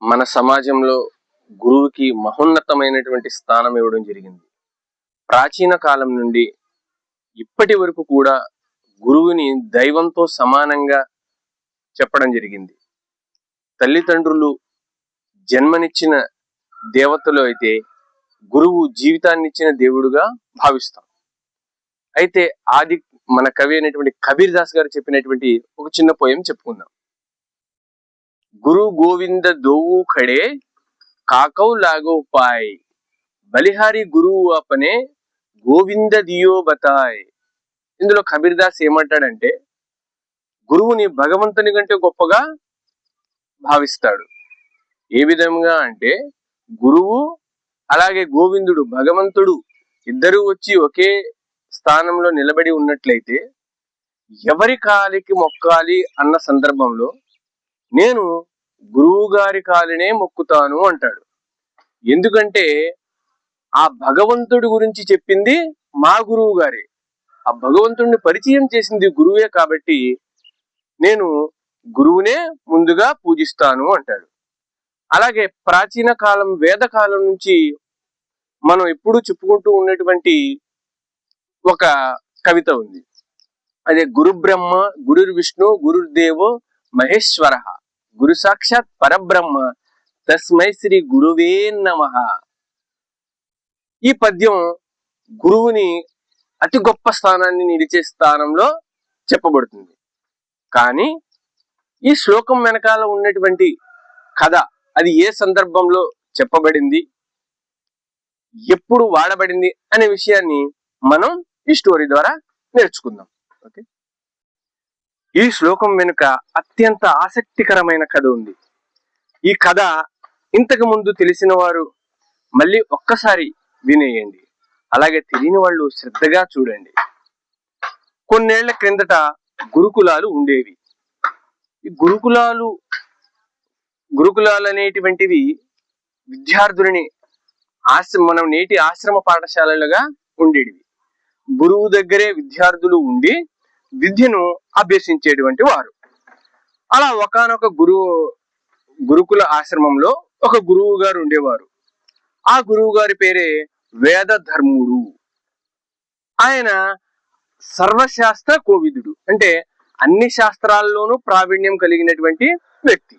మన సమాజంలో గురువుకి మహోన్నతమైనటువంటి స్థానం ఇవ్వడం జరిగింది. ప్రాచీన కాలం నుండి ఇప్పటి వరకు కూడా గురువుని దైవంతో సమానంగా చెప్పడం జరిగింది. తల్లిదండ్రులు జన్మనిచ్చిన దేవతలు అయితే గురువు జీవితాన్ని ఇచ్చిన దేవుడుగా భావిస్తాం. అయితే మన కవి అయినటువంటి కబీర్ దాస్ గారు చెప్పినటువంటి ఒక చిన్న పోయం చెప్పుకుందాం. గురు గోవింద దోవు ఖడే కాకౌ లాగో పాయ్, బలిహారి గురువు అపనే గోవింద దియో బతాయ్. ఇందులో కబీర్ దాస్ ఏమంటాడంటే, గురువుని భగవంతుని కంటే గొప్పగా భావిస్తాడు. ఏ విధంగా అంటే, గురువు అలాగే గోవిందుడు భగవంతుడు ఇద్దరు వచ్చి ఒకే స్థానంలో నిలబడి ఉన్నట్లయితే ఎవరి కాలికి మొక్కాలి అన్న సందర్భంలో నేను గురువు గారి కాలినే మొక్కుతాను అంటాడు. ఎందుకంటే ఆ భగవంతుడి గురించి చెప్పింది మా గురువు గారే, ఆ భగవంతుడిని పరిచయం చేసింది గురువే, కాబట్టి నేను గురువునే ముందుగా పూజిస్తాను అంటాడు. అలాగే ప్రాచీన కాలం వేదకాలం నుంచి మనం ఎప్పుడూ చెప్పుకుంటూ ఉన్నటువంటి ఒక కవిత ఉంది. అదే గురు బ్రహ్మ గురుర్ విష్ణు గురుర్దేవో మహేశ్వర గురు సాక్షాత్ పరబ్రహ్మ తస్మై శ్రీ గురువే నమః. ఈ పద్యం గురువుని అతి గొప్ప స్థానాన్ని నిలిచే స్థానంలో చెప్పబడుతుంది. కానీ ఈ శ్లోకం వెనకాల ఉన్నటువంటి కథ, అది ఏ సందర్భంలో చెప్పబడింది, ఎప్పుడు వాడబడింది అనే విషయాన్ని మనం ఈ స్టోరీ ద్వారా నేర్చుకుందాం. ఓకే, ఈ శ్లోకం వెనుక అత్యంత ఆసక్తికరమైన కథ ఉంది. ఈ కథ ఇంతకు ముందు తెలిసిన వారు మళ్ళీ ఒక్కసారి వినేయండి, అలాగే తెలియని వాళ్ళు శ్రద్ధగా చూడండి. కొన్నేళ్ల క్రిందట గురుకులాలు ఉండేవి. ఈ గురుకులాలు అనేటువంటివి విద్యార్థులని మనం నేటి ఆశ్రమ పాఠశాలలుగా ఉండేవి. గురువు దగ్గరే విద్యార్థులు ఉండి విద్యను అభ్యసించేటువంటి వారు. అలా ఒకానొక గురుకుల ఆశ్రమంలో ఒక గురువు గారు ఉండేవారు. ఆ గురువు గారి పేరే వేద ధర్ముడు. ఆయన సర్వశాస్త్ర కోవిదుడు, అంటే అన్ని శాస్త్రాల్లోనూ ప్రావీణ్యం కలిగినటువంటి వ్యక్తి.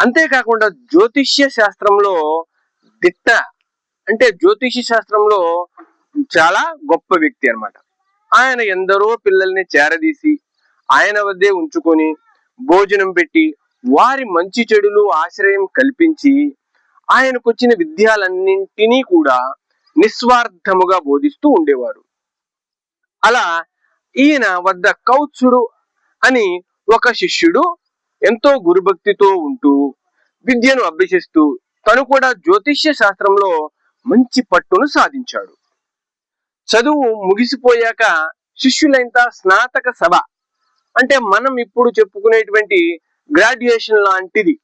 అంతేకాకుండా జ్యోతిష్య శాస్త్రంలో దిట్ట, అంటే జ్యోతిష శాస్త్రంలో చాలా గొప్ప వ్యక్తి అన్నమాట. ఆయన ఎందరో పిల్లల్ని చేరదీసి ఆయన వద్దే ఉంచుకొని భోజనం పెట్టి వారి మంచి చెడులు ఆశ్రయం కల్పించి ఆయనకు వచ్చిన విద్యలన్నింటినీ కూడా నిస్వార్థముగా బోధిస్తూ ఉండేవారు. అలా ఈయన వద్ద కౌత్సుడు అని ఒక శిష్యుడు ఎంతో గురుభక్తితో ఉంటూ విద్యను అభ్యసిస్తూ తను కూడా జ్యోతిష్య శాస్త్రంలో మంచి పట్టును సాధించాడు. చదువు ముగిసిపోయాక శిష్యులంతా స్నాతక సభ, అంటే మనం ఇప్పుడు చెప్పుకునేటువంటి గ్రాడ్యుయేషన్ లాంటిది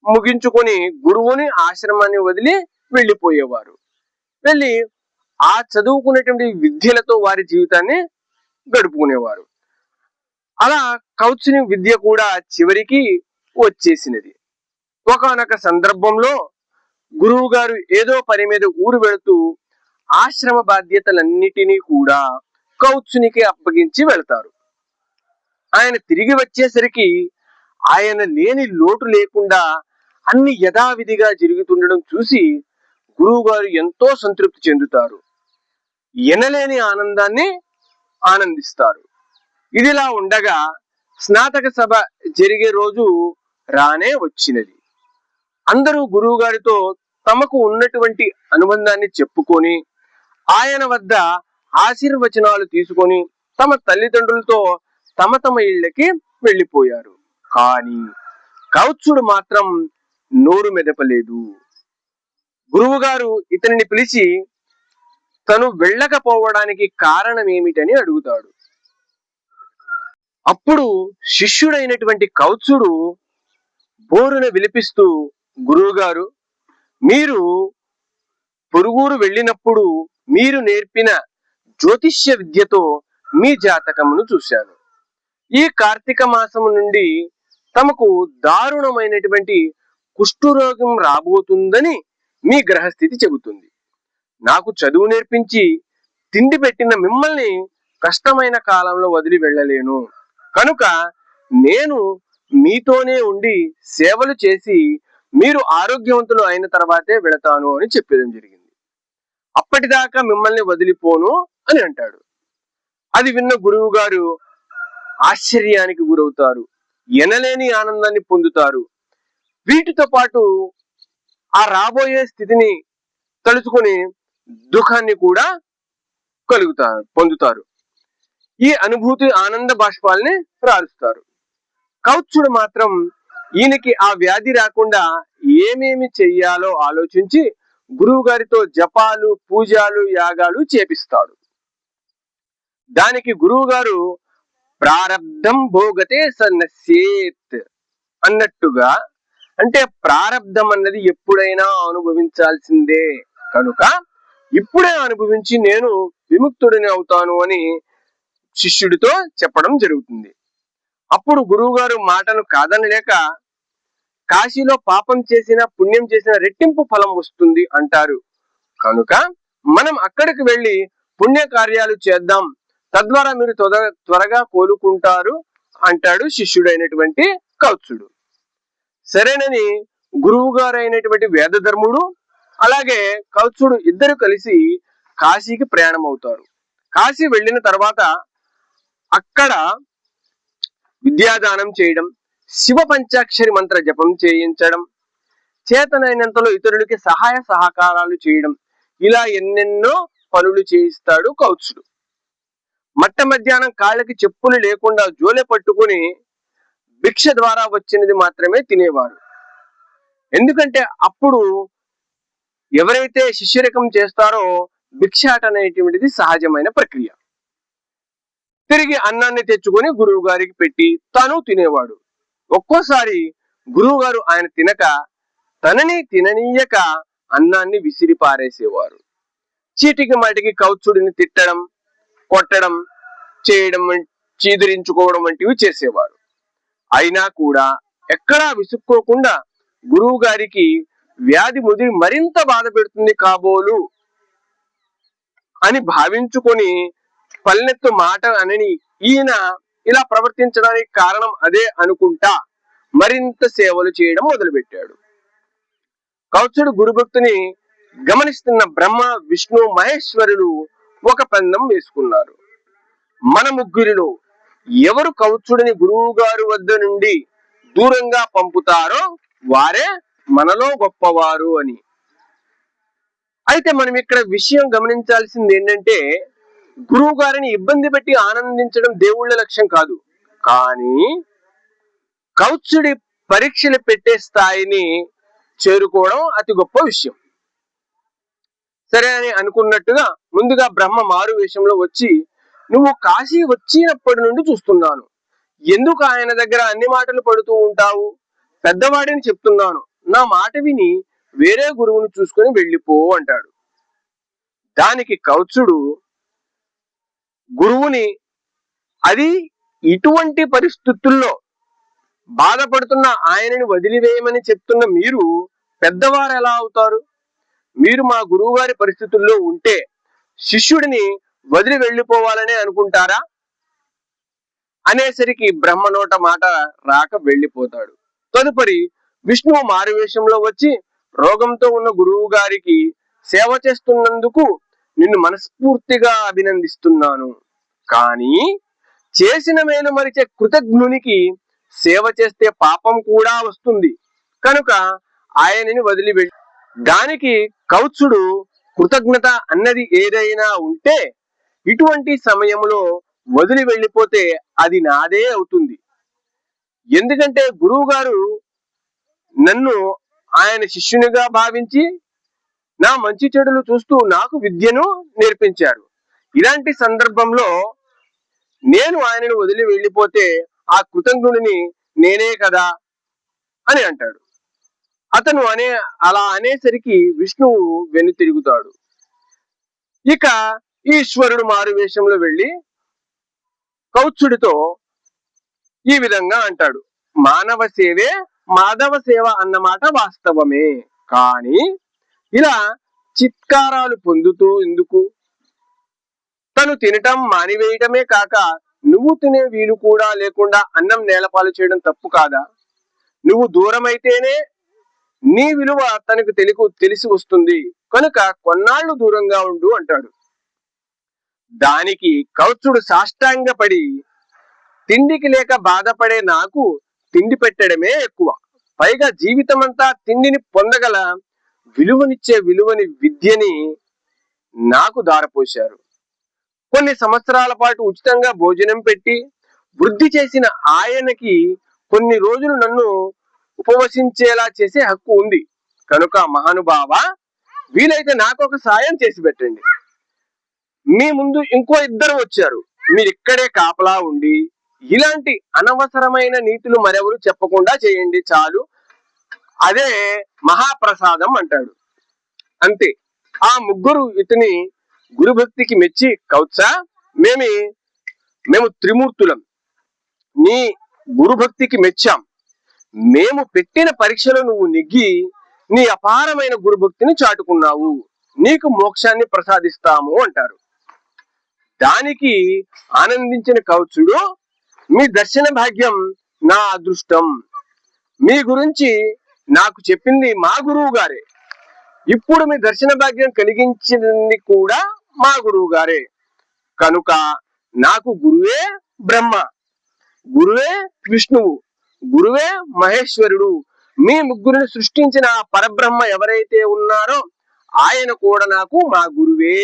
ముగించుకొని గురువుని ఆశ్రమాన్ని వదిలి వెళ్ళిపోయేవారు. వెళ్ళి ఆ చదువుకునేటువంటి విద్యలతో వారి జీవితాన్ని గడుపుకునేవారు. అలా కౌత్సుని విద్య కూడా చివరికి వచ్చేసినది. ఒకానొక సందర్భంలో గురువు గారు ఏదో పని మీద ఊరు వెళుతూ ఆశ్రమ బాధ్యతలన్నిటినీ కూడా కౌత్సునికి అప్పగించి వెళ్తారు. ఆయన తిరిగి వచ్చేసరికి ఆయన లేని లోటు లేకుండా అన్ని యథావిధిగా జరుగుతుండడం చూసి గురువు గారు ఎంతో సంతృప్తి చెందుతారు, ఎనలేని ఆనందాన్ని ఆనందిస్తారు. ఇదిలా ఉండగా స్నాతక సభ జరిగే రోజు రానే వచ్చినది. అందరూ గురువు గారితో తమకు ఉన్నటువంటి అనుబంధాన్ని చెప్పుకొని ఆయన వద్ద ఆశీర్వచనాలు తీసుకొని తమ తల్లిదండ్రులతో తమ ఇళ్ళకి వెళ్ళిపోయారు. కానీ కౌత్సుడు మాత్రం నోరు మెదపలేదు. గురువు గారు ఇతనిని పిలిచి తను వెళ్ళకపోవడానికి కారణం ఏమిటని అడుగుతాడు. అప్పుడు శిష్యుడైనటువంటి కౌత్సుడు బోరున విలిపిస్తూ, గురువు గారు, మీరు పొరుగురు వెళ్ళినప్పుడు మీరు నేర్పిన జ్యోతిష్య విద్యతో మీ జాతకమును చూశాను. ఈ కార్తీక మాసము నుండి తమకు దారుణమైనటువంటి కుష్ఠరోగం రాబోతుందని మీ గ్రహస్థితి చెబుతుంది. నాకు చదువు నేర్పించి తిండి పెట్టిన మిమ్మల్ని కష్టమైన కాలంలో వదిలి వెళ్ళలేను. కనుక నేను మీతోనే ఉండి సేవలు చేసి మీరు ఆరోగ్యవంతులు అయిన తర్వాతే వెళతాను అని చెప్పడం జరిగింది. అప్పటిదాకా మిమ్మల్ని వదిలిపోను అని అంటాడు. అది విన్న గురువు గారు ఆశ్చర్యానికి గురవుతారు, ఎనలేని ఆనందాన్ని పొందుతారు. వీటితో పాటు ఆ రాబోయే స్థితిని తలుచుకుని దుఃఖాన్ని కూడా పొందుతారు. ఈ అనుభూతి ఆనంద బాష్పాల్ని రాలుస్తారు. కౌత్సుడు మాత్రం ఈయనకి ఆ వ్యాధి రాకుండా ఏమేమి చెయ్యాలో ఆలోచించి గురువు గారితో జపాలు, పూజలు, యాగాలు చేపిస్తాడు. దానికి గురువు గారు ప్రారబ్ధం భోగతే సన్నస్యేత్ అన్నట్టుగా, అంటే ప్రారబ్ధం అన్నది ఎప్పుడైనా అనుభవించాల్సిందే కనుక ఇప్పుడే అనుభవించి నేను విముక్తుడిని అవుతాను అని శిష్యుడితో చెప్పడం జరుగుతుంది. అప్పుడు గురువు గారు మాటను కాదనలేక, కాశీలో పాపం చేసిన పుణ్యం చేసిన రెట్టింపు ఫలం వస్తుంది అంటారు కనుక మనం అక్కడికి వెళ్ళి పుణ్య కార్యాలు చేద్దాం, తద్వారా మీరు త్వరగా కోలుకుంటారు అంటాడు శిష్యుడైనటువంటి కౌత్సుడు. సరేనని గురువు గారు అయినటువంటి వేదధర్ముడు అలాగే కౌత్సుడు ఇద్దరు కలిసి కాశీకి ప్రయాణం అవుతారు. కాశీ వెళ్ళిన తర్వాత అక్కడ విద్యాదానం చేయడం, శివ పంచాక్షరి మంత్ర జపం చేయించడం, చేతనైనంతలో ఇతరులకి సహాయ సహకారాలు చేయడం, ఇలా ఎన్నెన్నో పనులు చేయిస్తాడు కౌత్సుడు. మట్ట మధ్యాహ్నం కాళ్ళకి చెప్పులు లేకుండా జోలె పట్టుకుని భిక్ష ద్వారా వచ్చినది మాత్రమే తినేవారు. ఎందుకంటే అప్పుడు ఎవరైతే శిష్యరికం చేస్తారో భిక్షాట అనేటువంటిది సహజమైన ప్రక్రియ. తిరిగి అన్నాన్ని తెచ్చుకొని గురువు గారికి పెట్టి తాను తినేవాడు. ఒక్కోసారి గురువు గారు ఆయన తినక తనని తిననీయక అన్నాన్ని విసిరి పారేసేవారు. చీటికి మాటికి కౌత్సుడిని తిట్టడం, కొట్టడం, చేయడం, చీదిరించుకోవడం వంటివి చేసేవారు. అయినా కూడా ఎక్కడా విసుక్కోకుండా గురువు గారికి వ్యాధి ముదిరి మరింత బాధ పెడుతుంది కాబోలు అని భావించుకొని పల్లెత్తు మాట అనని ఈయన ఇలా ప్రవర్తించడానికి కారణం అదే అనుకుంటా మరింత సేవలు చేయడం మొదలుపెట్టాడు. కౌత్సుడు గురుభక్తిని గమనిస్తున్న బ్రహ్మ, విష్ణు, మహేశ్వరులు ఒక పందెం వేసుకున్నారు. మన ముగ్గురిలో ఎవరు కౌత్సుడిని గురువు గారు వద్ద నుండి దూరంగా పంపుతారో వారే మనలో గొప్పవారు అని. అయితే మనం ఇక్కడ విషయం గమనించాల్సింది ఏంటంటే, గురువు గారిని ఇబ్బంది పెట్టి ఆనందించడం దేవుళ్ళ లక్ష్యం కాదు, కానీ కౌత్సుడి పరీక్షలు పెట్టే స్థాయిని చేరుకోవడం అతి గొప్ప విషయం. సరే అని అనుకున్నట్టుగా ముందుగా బ్రహ్మ మారు వేషంలో వచ్చి, నువ్వు కాశీ వచ్చినప్పటి నుండి చూస్తున్నాను, ఎందుకు ఆయన దగ్గర అన్ని మాటలు పడుతూ ఉంటావు? పెద్దవాడిని చెప్తున్నాను, నా మాట విని వేరే గురువుని చూసుకొని వెళ్ళిపో అంటాడు. దానికి కౌత్సుడు, గురువుని అది ఇటువంటి పరిస్థితుల్లో బాధపడుతున్న ఆయనని వదిలివేయమని చెప్తున్న మీరు పెద్దవారు ఎలా అవుతారు? మీరు మా గురువు గారి పరిస్థితుల్లో ఉంటే శిష్యుడిని వదిలి వెళ్ళిపోవాలనే అనుకుంటారా అనేసరికి బ్రహ్మ నోట మాట రాక వెళ్ళిపోతాడు. తదుపరి విష్ణువు మారువేషంలో వచ్చి, రోగంతో ఉన్న గురువు గారికి సేవ చేస్తున్నందుకు నిన్ను మనస్ఫూర్తిగా అభినందిస్తున్నాను, కానీ చేసిన మేలు మరిచే కృతజ్ఞునికి సేవ చేస్తే పాపం కూడా వస్తుంది కనుక ఆయనని వదిలి వెళ్ళి. దానికి కౌత్సుడు, కృతజ్ఞత అన్నది ఏదైనా ఉంటే ఇటువంటి సమయంలో వదిలి వెళ్ళిపోతే అది నాదే అవుతుంది. ఎందుకంటే గురువు గారు నన్ను ఆయన శిష్యునిగా భావించి నా మంచి చెడులు చూస్తూ నాకు విద్యను నేర్పించారు. ఇలాంటి సందర్భంలో నేను ఆయనను వదిలి వెళ్ళిపోతే ఆ కృతజ్ఞుడిని నేనే కదా అని అంటాడు. అతను అలా అనేసరికి విష్ణువు వెనుతిరుగుతాడు. ఇక ఈశ్వరుడు మారు వేషంలో వెళ్ళి కౌత్సుడితో ఈ విధంగా అంటాడు, మానవ సేవే మాధవ సేవ అన్నమాట వాస్తవమే. కానీ ఇలా చిత్కారాలు పొందుతూ ఎందుకు? తను తినటం మానివేయటమే కాక నువ్వు తినే వీలు కూడా లేకుండా అన్నం నేలపాలు చేయడం తప్పు కాదా? నువ్వు దూరమైతేనే నీ విలువ తనకు తెలిసి వస్తుంది కనుక కొన్నాళ్ళు దూరంగా ఉండు అంటాడు. దానికి కౌత్సుడు సాష్టాంగపడి, తిండికి లేక బాధపడే నాకు తిండి పెట్టడమే ఎక్కువ, పైగా జీవితమంతా తిండిని పొందగల విలువని విద్యని నాకు దారపోశారు. కొన్ని సంవత్సరాల పాటు ఉచితంగా భోజనం పెట్టి వృద్ధి చేసిన ఆయనకి కొన్ని రోజులు నన్ను ఉపవసించేలా చేసే హక్కు ఉంది కనుక మహానుభావ, వీలైతే నాకు ఒక సాయం చేసి పెట్టండి. మీ ముందు ఇంకో ఇద్దరు వచ్చారు, మీరిక్కడే కాపలా ఉండి ఇలాంటి అనవసరమైన నీతులు మరెవరు చెప్పకుండా చేయండి చాలు, అదే మహాప్రసాదం అంటాడు. అంతే. ఆ ముగ్గురు ఇతని గురుభక్తికి మెచ్చి, కౌత్స, మేము త్రిమూర్తులం, నీ గురుభక్తికి మెచ్చాం. మేము పెట్టిన పరీక్షలో నువ్వు నెగ్గి నీ అపారమైన గురుభక్తిని చాటుకున్నావు, నీకు మోక్షాన్ని ప్రసాదిస్తాము అంటారు. దానికి ఆనందించిన కౌత్సుడు, మీ దర్శన భాగ్యం నా అదృష్టం. మీ గురించి నాకు చెప్పింది మా గురువు గారే, ఇప్పుడు మీ దర్శన భాగ్యం కలిగించింది కూడా మా గురువు గారే కనుక నాకు గురువే బ్రహ్మ, గురువే విష్ణువు, గురువే మహేశ్వరుడు. మీ ముగ్గురిని సృష్టించిన ఆ పరబ్రహ్మ ఎవరైతే ఉన్నారో ఆయన కూడా నాకు మా గురువే.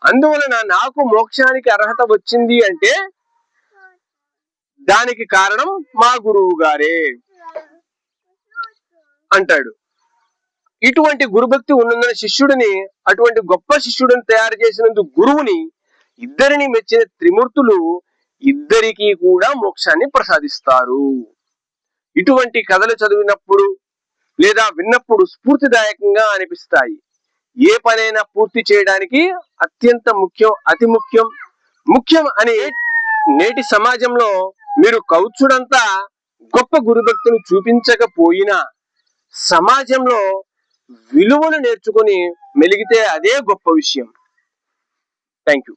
అందువలన నాకు మోక్షానికి అర్హత వచ్చింది అంటే దానికి కారణం మా గురువు గారే అంటాడు. ఇటువంటి గురుభక్తి ఉన్నందున శిష్యుడిని, అటువంటి గొప్ప శిష్యుడిని తయారు చేసినందుకు గురువుని, ఇద్దరిని మెచ్చిన త్రిమూర్తులు ఇద్దరికీ కూడా మోక్షాన్ని ప్రసాదిస్తారు. ఇటువంటి కథలు చదివినప్పుడు లేదా విన్నప్పుడు స్ఫూర్తిదాయకంగా అనిపిస్తాయి. ఏ పనైనా పూర్తి చేయడానికి అత్యంత ముఖ్యం, అతి ముఖ్యం అని నేటి సమాజంలో మీరు కౌత్సుడంతా గొప్ప గురుభక్తిని చూపించకపోయినా సమాజంలో విలువలు నేర్చుకుని మెలిగితే అదే గొప్ప విషయం. Thank you.